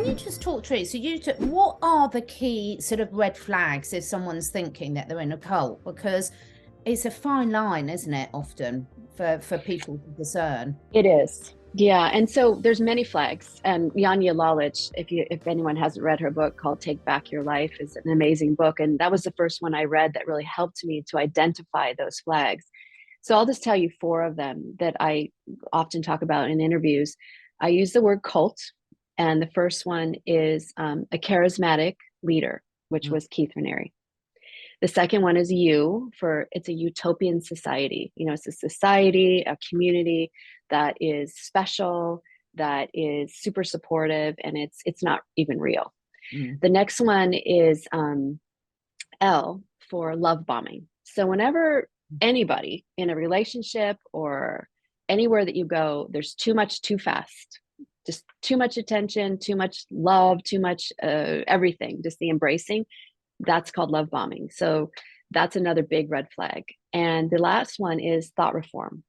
Can you just talk through, so what are the key sort of red flags if someone's thinking that they're in a cult? Because it's a fine line, isn't it, often for people to discern? It is. Yeah. And so there's many flags. And Janja Lalich, if anyone hasn't read her book called Take Back Your Life, is an amazing book. And that was the first one I read that really helped me to identify those flags. So I'll just tell you 4 of them that I often talk about in interviews. I use the word cult. And the first one is a charismatic leader, which was Keith Raniere. The second one is it's a utopian society. It's a society, a community that is special, that is super supportive, and it's not even real. The next one is L for love bombing. So whenever anybody in a relationship or anywhere that you go, there's too much too fast, just too much attention, too much love, too much everything, just the embracing. That's called love bombing. So that's another big red flag. And the last one is thought reform.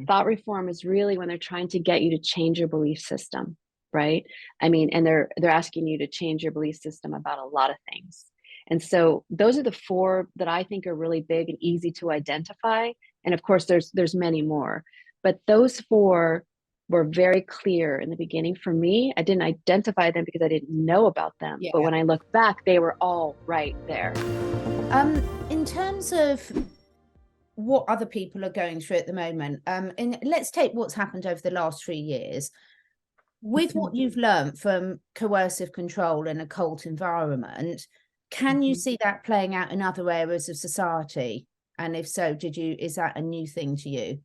Thought reform is really when they're trying to get you to change your belief system, right? I mean, and they're asking you to change your belief system about a lot of things. And so those are the 4 that I think are really big and easy to identify. And of course, there's many more, but those 4 were very clear in the beginning for me. I didn't identify them because I didn't know about them. Yeah. But when I look back, they were all right there. In terms of what other people are going through at the moment, and let's take what's happened over the last 3 years. With what you've learned from coercive control in a cult environment, can you see that playing out in other areas of society? And if so, is that a new thing to you?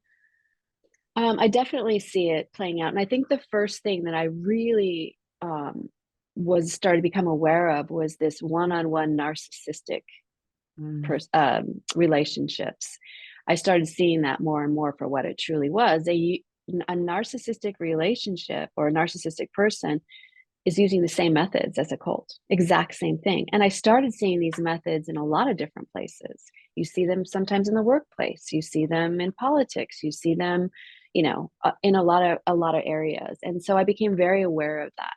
I definitely see it playing out. And I think the first thing that I really started to become aware of was this one-on-one narcissistic relationships. I started seeing that more and more for what it truly was. A narcissistic relationship or a narcissistic person is using the same methods as a cult, exact same thing. And I started seeing these methods in a lot of different places. You see them sometimes in the workplace, you see them in politics, you see them, in a lot of areas. And so I became very aware of that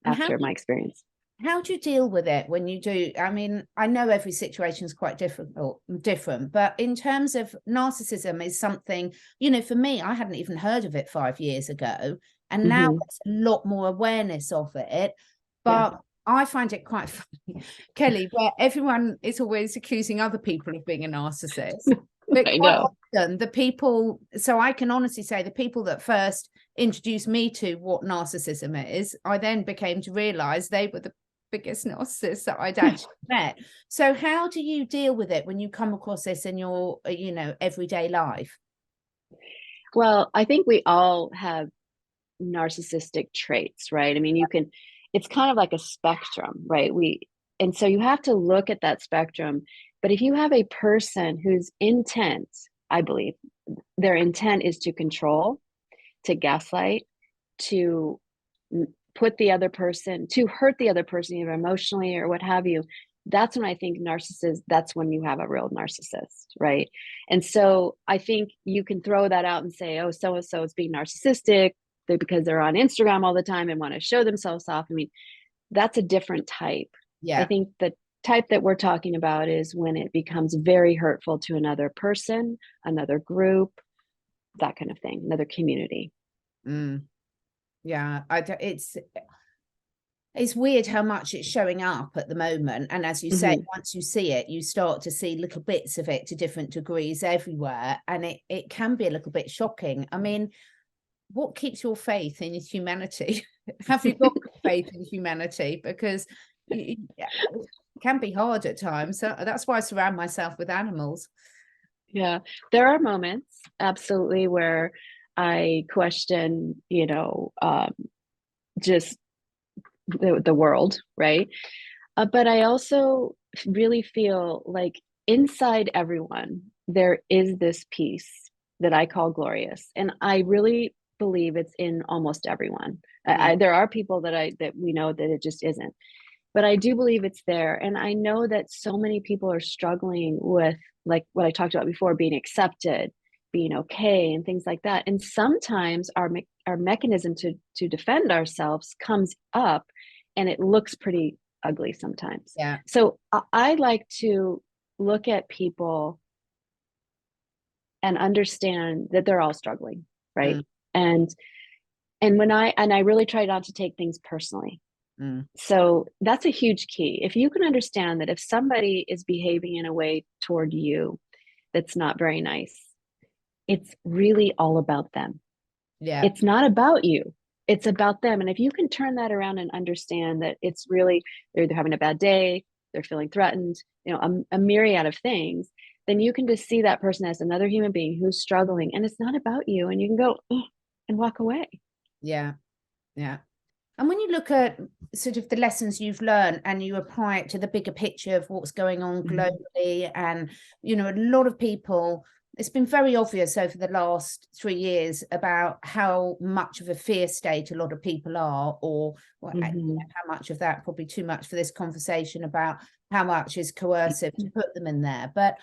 after my experience. How do you deal with it when you do? I mean, I know every situation is quite different, but in terms of narcissism is something, for me, I hadn't even heard of it 5 years ago. And now there's a lot more awareness of it. But I find it quite funny, Kelly, where everyone is always accusing other people of being a narcissist. But I know. Often the people, so I can honestly say the people that first introduced me to what narcissism is, I then became to realize they were the biggest narcissists that I'd actually met. So how do you deal with it when you come across this in your, everyday life? Well, I think we all have narcissistic traits, right? I mean, it's kind of like a spectrum, right? And so you have to look at that spectrum. But if you have a person whose intent, I believe their intent is to control, to gaslight, to put the other person, to hurt the other person, either emotionally or what have you, that's when I think that's when you have a real narcissist, right? And so I think you can throw that out and say, oh, so-and-so is being narcissistic because they're on Instagram all the time and want to show themselves off. I mean, that's a different type. Yeah. I think the type that we're talking about is when it becomes very hurtful to another person, another group, that kind of thing, another community. Yeah, it's weird how much it's showing up at the moment. And as you say, once you see it, you start to see little bits of it to different degrees everywhere. And it can be a little bit shocking. I mean, what keeps your faith in humanity? Have you got faith in humanity? Because it can be hard at times. So that's why I surround myself with animals. Yeah, there are moments, absolutely, where I question, just the world, right? But I also really feel like inside everyone, there is this peace that I call glorious. And I really believe it's in almost everyone. There are people that we know that it just isn't. But I do believe it's there. And I know that so many people are struggling with, like what I talked about before, being accepted, being okay, and things like that. And sometimes our our mechanism to defend ourselves comes up, and it looks pretty ugly sometimes. Yeah. So I like to look at people and understand that they're all struggling, right? And when I really try not to take things personally. So that's a huge key. If you can understand that if somebody is behaving in a way toward you that's not very nice, it's really all about them. Yeah. It's not about you. It's about them. And if you can turn that around and understand that it's really, they're either having a bad day, they're feeling threatened, a myriad of things, then you can just see that person as another human being who's struggling, and it's not about you, and you can go and walk away. Yeah. Yeah. And when you look at sort of the lessons you've learned and you apply it to the bigger picture of what's going on globally, and, a lot of people, it's been very obvious over the last 3 years about how much of a fear state a lot of people are, or how much of that, probably too much for this conversation, about how much is coercive to put them in there. But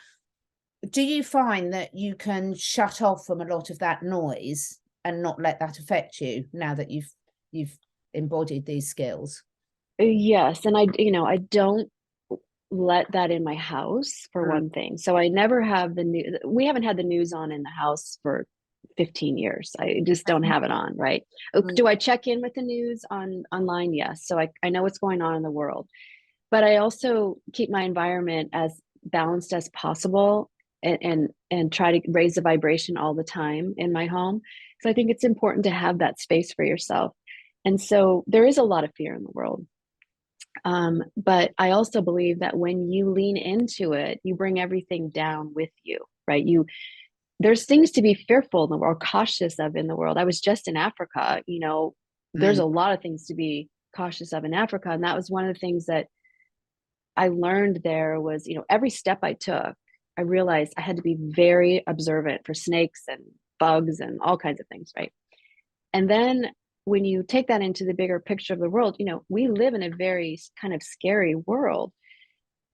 do you find that you can shut off from a lot of that noise and not let that affect you now that you've embodied these skills? Yes. And I don't let that in my house, for one thing. So I never have we haven't had the news on in the house for 15 years. I just don't have it on, right? Do I check in with the news online? Yes. So I know what's going on in the world, but I also keep my environment as balanced as possible, and try to raise the vibration all the time in my home. So I think it's important to have that space for yourself. And so there is a lot of fear in the world. But I also believe that when you lean into it, you bring everything down with you, right? There's things to be fearful in the world, cautious of in the world. I was just in Africa, there's a lot of things to be cautious of in Africa. And that was one of the things that I learned there was, every step I took, I realized I had to be very observant for snakes and bugs and all kinds of things, right? And then when you take that into the bigger picture of the world, we live in a very kind of scary world,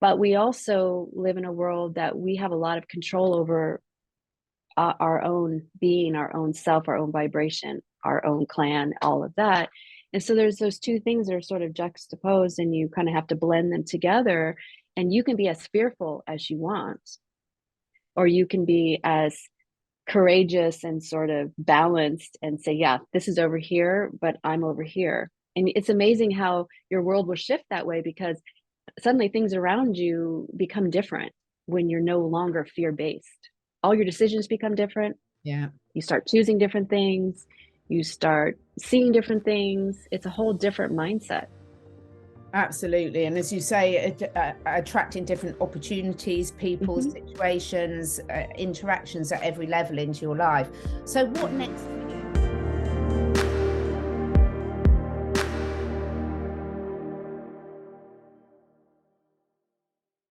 but we also live in a world that we have a lot of control over, our own being, our own self, our own vibration, our own clan, all of that. And so there's those two things that are sort of juxtaposed, and you kind of have to blend them together. And you can be as fearful as you want, or you can be as courageous and sort of balanced and say, yeah, this is over here, but I'm over here. And it's amazing how your world will shift that way, because suddenly things around you become different when you're no longer fear-based. All your decisions become different. Yeah. You start choosing different things. You start seeing different things. It's a whole different mindset. Absolutely. And as you say, attracting different opportunities, people, situations, interactions at every level into your life. So what next